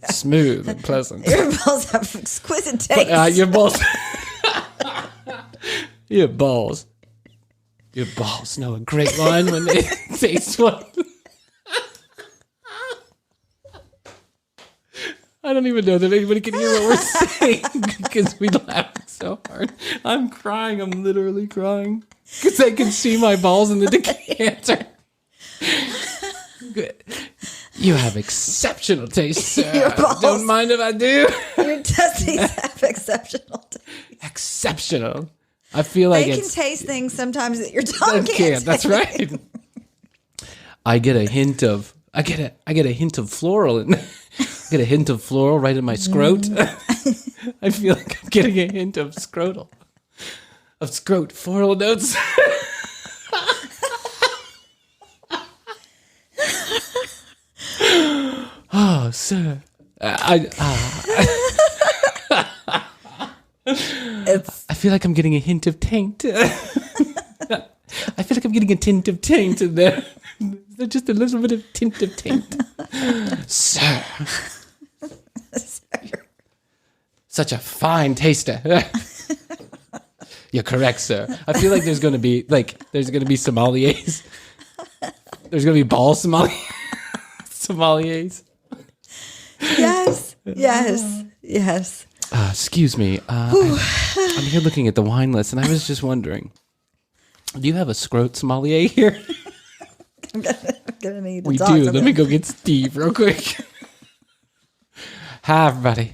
smooth and pleasant. Your balls have exquisite taste. Your balls. Your balls know a great wine when they taste one. I don't even know that anybody can hear what we're saying because we laugh so hard. I'm crying. I'm literally crying because I can see my balls in the decanter. You have exceptional taste, sir. Your balls. Don't mind if I do. Your testes have exceptional taste. Exceptional. I feel like They can taste things sometimes that your tongue can't. That's right. I get a hint of floral in I get a hint of floral right in my scrot. I feel like I'm getting a hint of scrotal floral notes. Oh, sir. I feel like I'm getting a hint of taint. I feel like I'm getting a tint of taint in there. Just a little bit of tint of taint. Sir. Such a fine taster. You're correct, sir. I feel like there's going to be sommeliers. There's going to be ball sommeliers. Yes. Excuse me. I'm here looking at the wine list, and I was just wondering, do you have a scrot sommelier here? I'm gonna need to We talk do. to Let me go get Steve real quick. Hi, everybody.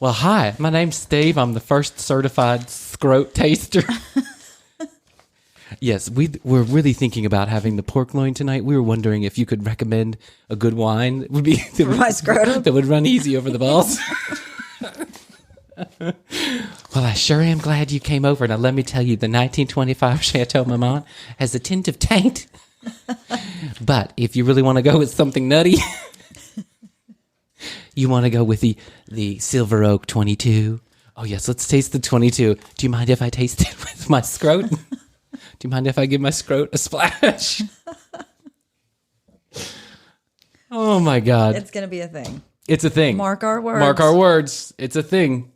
Well, hi. My name's Steve. I'm the first certified scrot taster. Yes, we're really thinking about having the pork loin tonight. We were wondering if you could recommend a good wine that would be my scrotum? that would run easy over the balls. Well, I sure am glad you came over. Now, let me tell you, the 1925 Chateau Marmont has a tint of taint. But if you really want to go with something nutty, you want to go with the Silver Oak 22. Oh, yes, let's taste the 22. Do you mind if I taste it with my scrot? Do you mind if I give my scrot a splash? Oh, my God. It's gonna be a thing. It's a thing. Mark our words. Mark our words. It's a thing.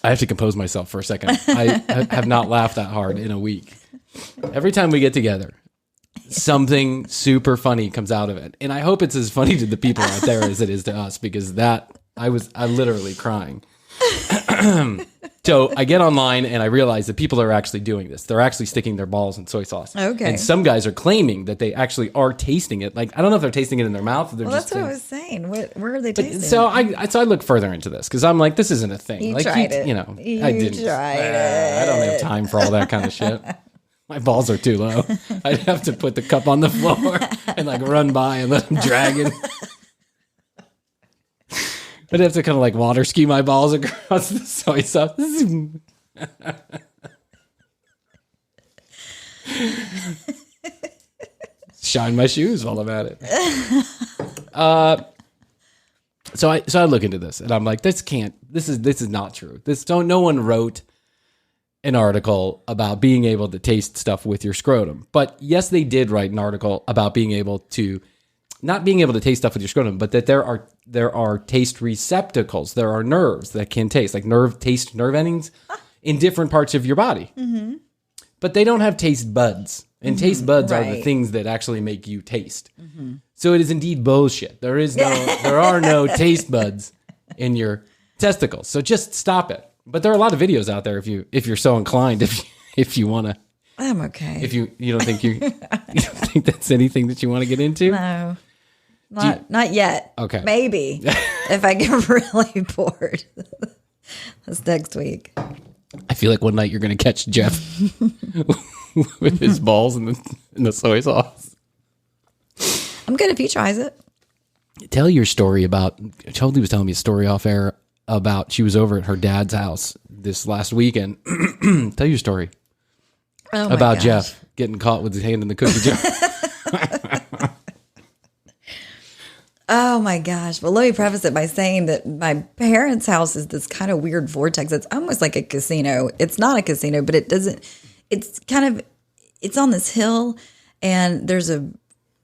I have to compose myself for a second. I have not laughed that hard in a week. Every time we get together, something super funny comes out of it. And I hope it's as funny to the people out there as it is to us, because I literally crying. So I get online and I realize that people are actually doing this. They're actually sticking their balls in soy sauce. Okay. And some guys are claiming that they actually are tasting it. Like, I don't know if they're tasting it in their mouth. Or they're Well, just that's what I was saying. Where are they tasting? So I look further into this because I'm like, this isn't a thing. You like, tried it. You know, You I didn't. tried I don't have time for all that kind of shit. My balls are too low. I'd have to put the cup on the floor and like run by and let them drag it. I'd have to kind of like water ski my balls across the soy sauce. Shine my shoes while I'm at it. So I look into this and I'm like, this is not true. No one wrote an article about being able to taste stuff with your scrotum. But yes, they did write an article about being able to, not being able to taste stuff with your scrotum, but that there are taste receptacles. There are nerves that can taste, like nerve endings in different parts of your body. Mm-hmm. But they don't have taste buds. And taste buds are the things that actually make you taste. Mm-hmm. So it is indeed bullshit. There are no taste buds in your testicles. So just stop it. But there are a lot of videos out there if you're so inclined, if you want to. I'm okay. If you don't think you don't think that's anything that you want to get into? No. Not yet. Okay. Maybe. If I get really bored. That's next week. I feel like one night you're going to catch Jeff with his balls in the soy sauce. I'm good if he tries it. Tell your story about, Hoadley was telling me a story off air about she was over at her dad's house this last weekend. Tell your story about Jeff getting caught with his hand in the cookie jar. Oh my gosh. Well, let me preface it by saying that my parents' house is this kind of weird vortex. It's almost like a casino. It's not a casino, but it's kind of, it's on this hill, and there's a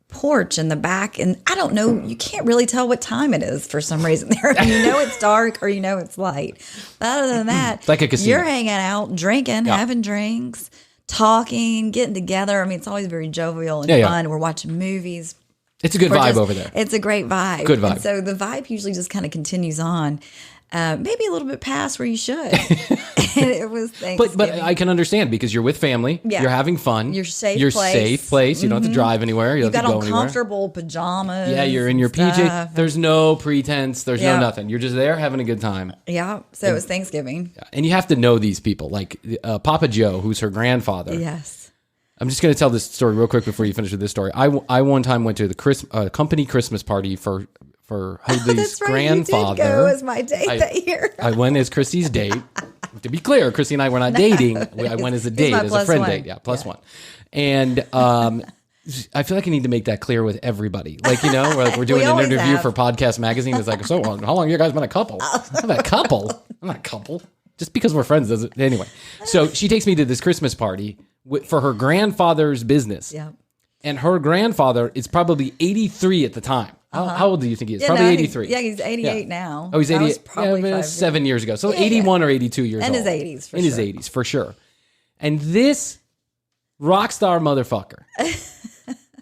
porch in the back, and I don't know, you can't really tell what time it is for some reason there. You know it's dark or you know it's light. But other than that, It's like a casino. you're hanging out, drinking, having drinks, talking, getting together. I mean, it's always very jovial and fun. We're watching movies. It's a good vibe over there. It's a great vibe. Good vibe. And so the vibe usually just kind of continues on. Maybe a little bit past where you should. And it was Thanksgiving. But I can understand because you're with family. Yeah. You're having fun. You're safe safe place. You don't have to drive anywhere. You You've don't got have to on go anywhere. comfortable pajamas. Yeah, you're in your PJ. stuff. There's no pretense. There's no Yeah. nothing. You're just there having a good time. Yeah. So it was Thanksgiving. And you have to know these people. Like Papa Joe, who's her grandfather. Yes. I'm just going to tell this story real quick before you finish with this story. I one time went to the company Christmas party for Hoadley's That's right. grandfather. You did go as my date that year. I went as Christy's date. To be clear, Christy and I were not dating. I went as a date, my as a friend +1. date. Yeah, plus one. And I feel like I need to make that clear with everybody. Like, you know, we're doing We an always interview have. for Podcast Magazine. It's like, so how long you guys been a couple? I'm not a couple. I'm not a couple. Just because we're friends doesn't. Anyway, so she takes me to this Christmas party for her grandfather's business. Yeah. And her grandfather is probably 83 at the time. How old do you think he is? Yeah, Probably no, 83. he's 88 Yeah. now. Oh, he's That 88. was probably Yeah, 5 7 years ago. So Yeah, 81 or 82 years In old. his 80s, for In his sure. 80s, for sure. And this rock star motherfucker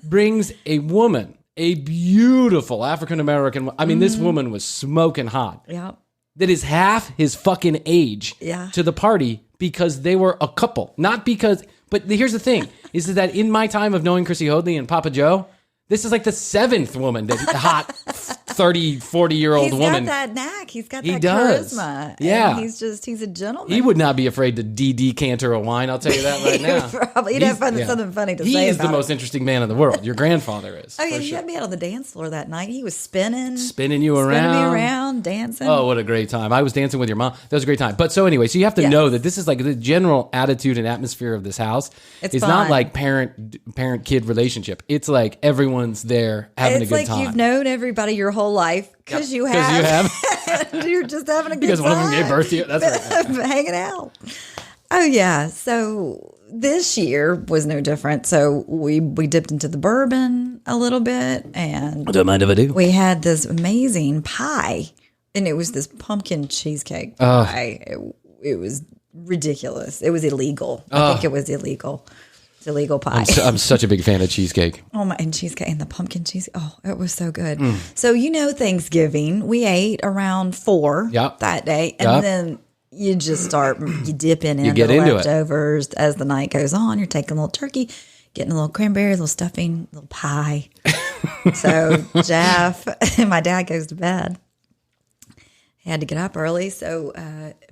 brings a woman, a beautiful African-American. I mean, this woman was smoking hot. Yeah. That is half his fucking age Yeah. to the party because they were a couple. Not because, but here's the thing, is that in my time of knowing Chrissy Hoadley and Papa Joe, this is like the 7th woman, that hot 30, 40-year-old woman. He's got that knack. He's got He that does. charisma. Yeah. And he's a gentleman. He would not be afraid to Canter a wine, I'll tell you that right now. Probably, he'd have something funny to he say is the about most it. interesting man in the world. Your grandfather is. Oh, yeah, for he sure. had me out on the dance floor that night. He was spinning Spinning you around. me around, dancing. Oh, what a great time. I was dancing with your mom. That was a great time. But so anyway, so you have to Yes. know that this is like the general attitude and atmosphere of this house. It's not fun. like parent-kid relationship. It's like everyone's there having It's a good like time. you've known everybody your whole life because you have. 'Cause you have. And you're just having a good Because time. one of them gave birth to you. That's right. Hanging out. Oh, yeah. So this year was no different. So we dipped into the bourbon a little bit, and Don't mind if I do. we had this amazing pie, and it was this pumpkin cheesecake pie. It was ridiculous. It was illegal. I think it was illegal. It's illegal pie. I'm such a big fan of cheesecake. Oh my, and cheesecake and the pumpkin cheese. Oh, it was so good. Mm. So, Thanksgiving, we ate around 4 Yep. that day. And Yep. then you just start, you dip into get the into it. leftovers as the night goes on. You're taking a little turkey, getting a little cranberry, a little stuffing, a little pie. So Jeff, my dad goes to bed. He had to get up early. So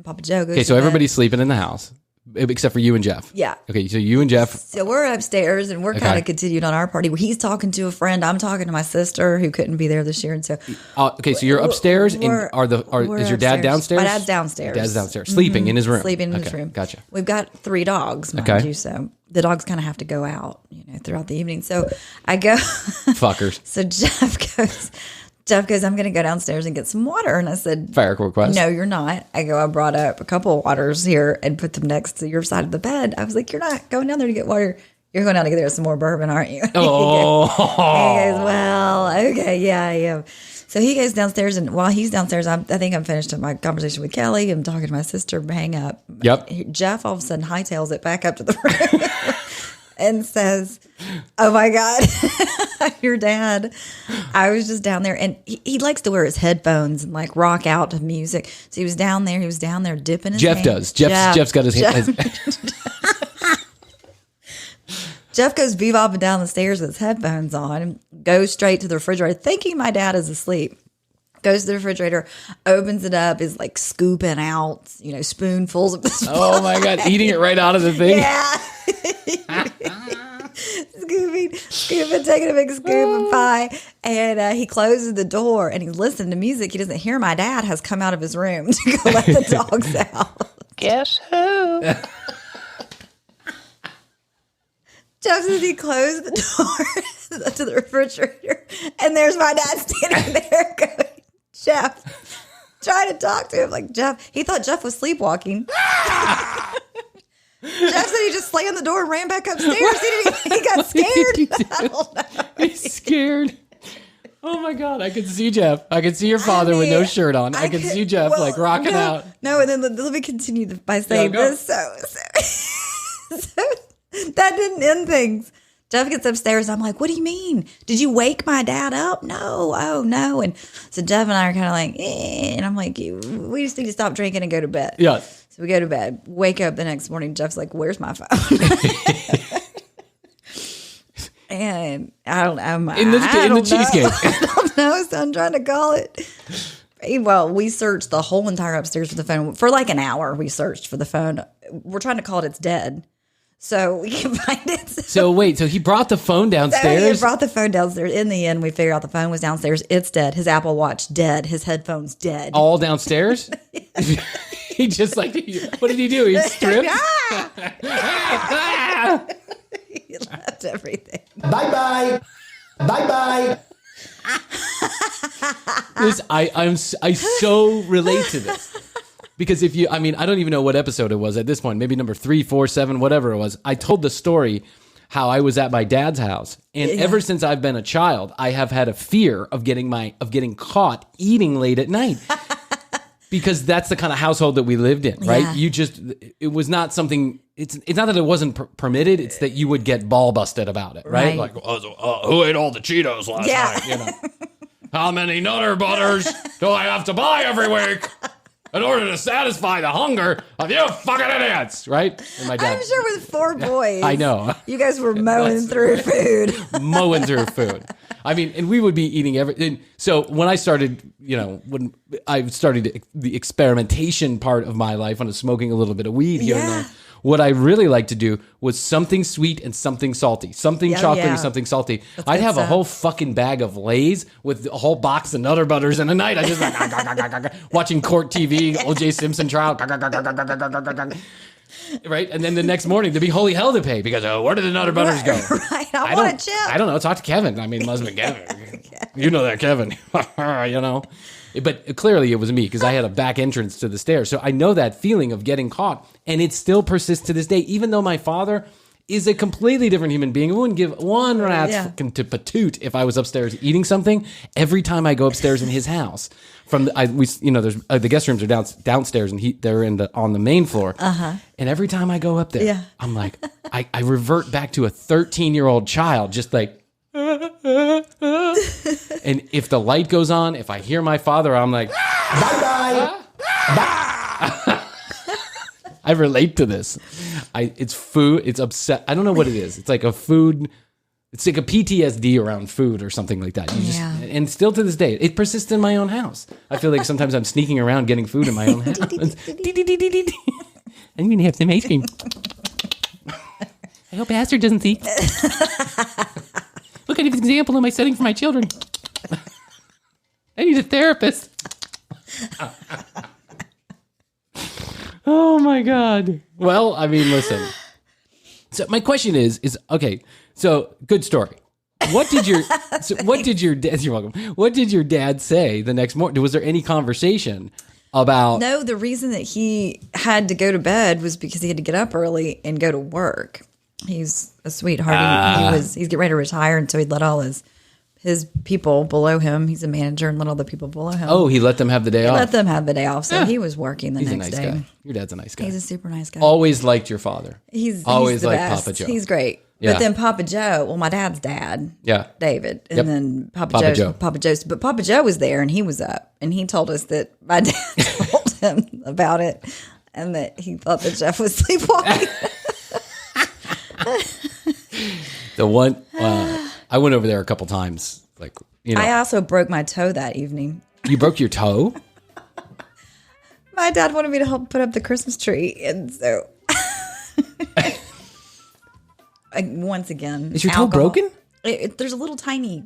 Papa Joe goes Okay, to so bed. everybody's sleeping in the house except for you and Jeff. Yeah. Okay, so you and Jeff. So we're upstairs and we're kind of continued on our party. He's talking to a friend. I'm talking to my sister who couldn't be there this year. And so Okay, so you're upstairs, and we're is your dad upstairs. downstairs? My dad's downstairs. Dad's downstairs, sleeping in his room. Sleeping in his Okay, room. Gotcha. We've got 3 dogs, mind Okay. you. So the dogs kind of have to go out, throughout the evening. So I go. Fuckers. So Jeff goes, I'm going to go downstairs and get some water. And I said, Fair request. no, you're not. I go, I brought up a couple of waters here and put them next to your side of the bed. I was like, you're not going down there to get water. You're going down to get some more bourbon, aren't you? Oh. He goes, well, okay, yeah, I am. So he goes downstairs, and while he's downstairs, I think I'm finished with my conversation with Kelly. I'm talking to my sister, hang up. Yep. Jeff all of a sudden hightails it back up to the room and says, oh my God, your dad. I was just down there, and he likes to wear his headphones and like rock out to music. So he was down there dipping his Jeff hand. does. Jeff's got his Jeff goes bebopping down the stairs with his headphones on and goes straight to the refrigerator, thinking my dad is asleep. Goes to the refrigerator, opens it up, is like scooping out, spoonfuls of this. Oh my God, eating it right out of the thing. Yeah. Scooping, taking a big scoop of pie. And he closes the door and he's listening to music. He doesn't hear my dad has come out of his room to go let the dogs out. Guess who? Jeff says he closed the door to the refrigerator, and there's my dad standing there going, Jeff, trying to talk to him. Like, Jeff, he thought Jeff was sleepwalking. Jeff said he just slammed the door and ran back upstairs. He got scared. I don't know. He's scared. Oh my God, I could see Jeff. I could see your father with no shirt on. I could see Jeff like rocking out. No, and then let me continue by saying this. So that didn't end things. Jeff gets upstairs. I'm like, what do you mean? Did you wake my dad up? No. Oh, no. And so Jeff and I are kind of like, and I'm like, we just need to stop drinking and go to bed. Yeah. So we go to bed, wake up the next morning. Jeff's like, where's my phone? And I don't know. In the cheesecake. I don't know. So I'm trying to call it. Well, we searched the whole entire upstairs for the phone. For like an hour, we searched for the phone. We're trying to call it It's Dead. So we can find it. So wait, so he brought the phone downstairs? So he brought the phone downstairs. In the end, we figured out the phone was downstairs. It's dead. His Apple Watch dead. His headphones dead. All downstairs? He just like, what did he do? He stripped? He left everything. Bye-bye. Bye-bye. I so relate to this. Because I don't even know what episode it was at this point, maybe number 3, 4, 7, whatever it was. I told the story how I was at my dad's house. And ever since I've been a child, I have had a fear of getting caught eating late at night. Because that's the kind of household that we lived in, right? Yeah. It was not something, it's not that it wasn't permitted, it's that you would get ball busted about it, right? Like, who ate all the Cheetos last night? You know? How many Nutter Butters do I have to buy every week in order to satisfy the hunger of you fucking idiots, right? And my dad, I'm sure with 4 boys. I know. You guys were mowing through food. Mowing through food. And we would be eating everything. So when I started, when I started the experimentation part of my life, when I was smoking a little bit of weed here and there, what I really liked to do was something sweet and something salty. Something chocolatey, something salty. I'd have a whole fucking bag of Lay's with a whole box of Nutter Butters in a night. I just like watching court TV, O.J. Simpson trial. Right? And then the next morning, there'd be holy hell to pay because, where did the Nutter Butters go? Right. I want a chip. I don't know. Talk to Kevin. Must have been Kevin. You know that, Kevin. But clearly it was me because I had a back entrance to the stairs. So I know that feeling of getting caught, and it still persists to this day, even though my father is a completely different human being. I wouldn't give one rat's fucking to patoot if I was upstairs eating something. Every time I go upstairs in his house, there's the guest rooms are downstairs, and they're on the main floor. And every time I go up there, I'm like, I revert back to a 13-year-old child, just like. And if the light goes on, if I hear my father, I'm like, bye bye. I relate to this. It's food. It's upset. I don't know what it is. It's like a food. It's like a PTSD around food or something like that. And still to this day, it persists in my own house. I feel like sometimes I'm sneaking around getting food in my own house. I'm going to have some ice cream. I hope Astrid doesn't see. Look at this example am I setting for my children. I need a therapist. Oh my God. Well, listen. So my question is okay. So good story. What did your dad? You're welcome. What did your dad say the next morning? Was there any conversation about? No, the reason that he had to go to bed was because he had to get up early and go to work. He's a sweetheart. He's getting ready to retire, and so he'd let all his people below him. He's a manager, and let all the people below him. Oh, he let them have the day off. Let them have the day off. So he was working the next day. He's a nice guy. Your dad's a nice guy. He's a super nice guy. Always liked your father. He's always the liked best. Papa Joe. He's great. Yeah. But then Papa Joe, well, my dad's dad, David, and then Papa Joe. But Papa Joe was there, and he was up, and he told us that my dad told him about it, and that he thought that Jeff was sleepwalking. The one I went over there a couple times. I also broke my toe that evening. You broke your toe? My dad wanted me to help put up the Christmas tree, and so once again, is your toe broken? There's a tiny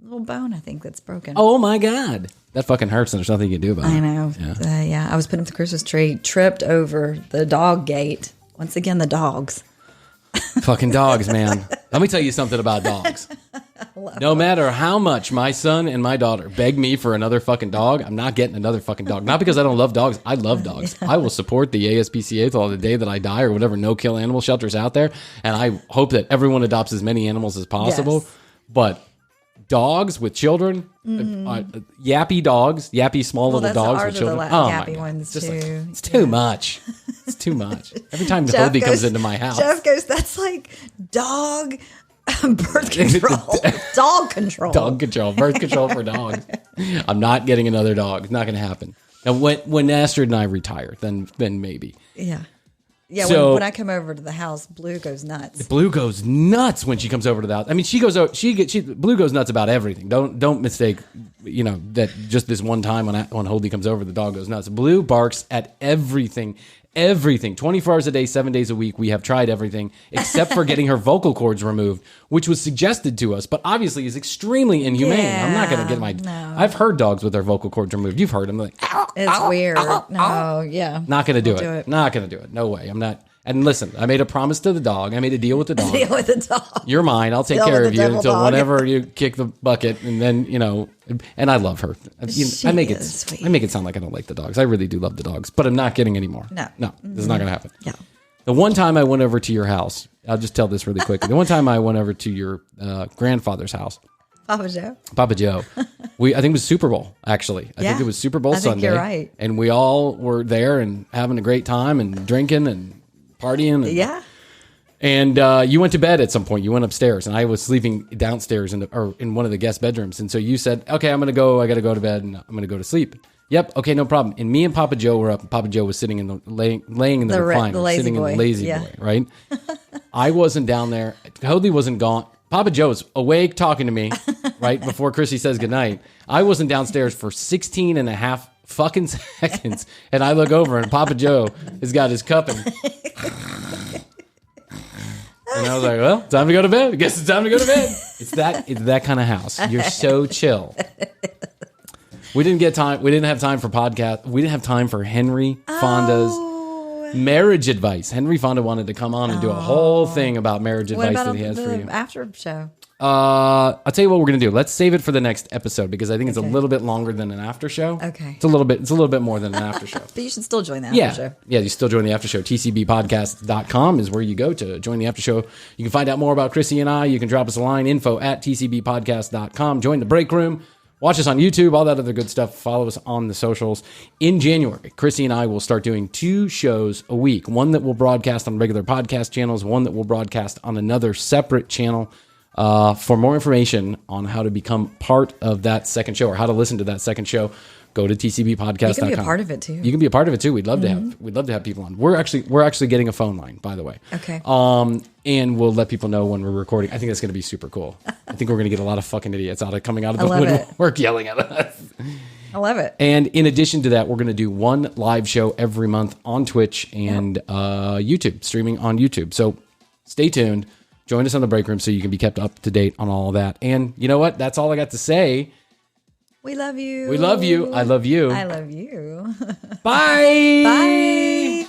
bone, I think, that's broken. Oh my God, that fucking hurts, and there's nothing you can do about it. I know. Yeah. I was putting up the Christmas tree, tripped over the dog gate. Once again, the dogs. Fucking dogs, man. Let me tell you something about dogs. No matter how much my son and my daughter beg me for another fucking dog, I'm not getting another fucking dog. Not because I don't love dogs. I love dogs. I will support the ASPCA till the day that I die or whatever no-kill animal shelters out there. And I hope that everyone adopts as many animals as possible. Yes. But dogs with children, yappy dogs, yappy small little dogs with children. The Oh yappy my God. ones Just too. like, it's too much. It's too much. Every time Jeff Hoadley comes goes- into my house. Jeff goes, that's like dog birth control. Dog control. Dog control, birth control for dogs. I'm not getting another dog. It's not going to happen. Now, when Astrid and I retire, then maybe. Yeah. Yeah, So- when I come over to the house, Blue goes nuts. Blue goes nuts when she comes over to the house. I mean, Blue goes nuts about everything. Don't mistake, that just this one time when Hoadley comes over, the dog goes nuts. Blue barks at everything. Everything. 24 hours a day, 7 days a week. We have tried everything except for getting her vocal cords removed, which was suggested to us, but obviously is extremely inhumane. I'm not going to get no. I've heard dogs with their vocal cords removed. You've heard them like, ow, It's ow, weird. ow, No, ow. yeah. Not going to do Won't it. Not going to do it. No way. I'm not. And listen, I made a promise to the dog. I made a deal with the dog. Deal with the dog. You're mine. I'll take Deal care with of the you devil until dog. whenever you kick the bucket, and then and I love her. She I make is it. sweet. I make it sound like I don't like the dogs. I really do love the dogs, but I'm not getting any more. No. This is not going to happen. Yeah. The one time I went over to your house, I'll just tell this really quickly. The one time I went over to your grandfather's house, Papa Joe. Papa Joe, I think it was Super Bowl. Actually, I think Yeah. it was Super Bowl I think Sunday. you're right. And we all were there and having a great time and drinking and partying. And, Yeah. And you went to bed at some point. You went upstairs, and I was sleeping downstairs in one of the guest bedrooms. And so you said, "Okay, I got to go to bed, and I'm going to go to sleep." Yep. Okay, no problem. And me and Papa Joe were up. And Papa Joe was sitting in laying in the recliner, the lazy sitting in boy. the lazy Yeah. boy. Right. I wasn't down there. Hoadley wasn't gone. Papa Joe's awake talking to me right before Chrissy says goodnight. I wasn't downstairs for 16 and a half fucking seconds, and I look over, and Papa Joe has got his cup and I was like, well, time to go to bed. I guess it's time to go to bed. It's that kind of house. You're so chill. We didn't have time for podcast. We didn't have time for Henry Fonda's marriage advice. Henry Fonda wanted to come on and do a whole thing about marriage What advice about that he has for the you. after show? I'll tell you what we're gonna do. Let's save it for the next episode because I think it's a little bit longer than an after show. Okay. It's a little bit more than an after show. But you should still join the after Yeah. show. Yeah, you still join the after show. TCBpodcast.com is where you go to join the after show. You can find out more about Chrissy and I. You can drop us a line, info@tcbpodcast.com. Join the break room. Watch us on YouTube, all that other good stuff. Follow us on the socials. In January, Chrissy and I will start doing 2 shows a week. One that will broadcast on regular podcast channels, one that will broadcast on another separate channel. For more information on how to become part of that second show or how to listen to that second show, go to tcbpodcast.com. You can be a part of it, too. You can be a part of it too. We'd love to have people on. We're actually getting a phone line, by the way. Okay. And we'll let people know when we're recording. I think that's going to be super cool. I think we're going to get a lot of fucking idiots coming out of the love it. woodwork yelling at us. I love it. And in addition to that, we're going to do one live show every month on Twitch and YouTube, streaming on YouTube. So stay tuned. Join us on the break room so you can be kept up to date on all of that. And you know what? That's all I got to say. We love you. We love you. I love you. I love you. Bye. Bye.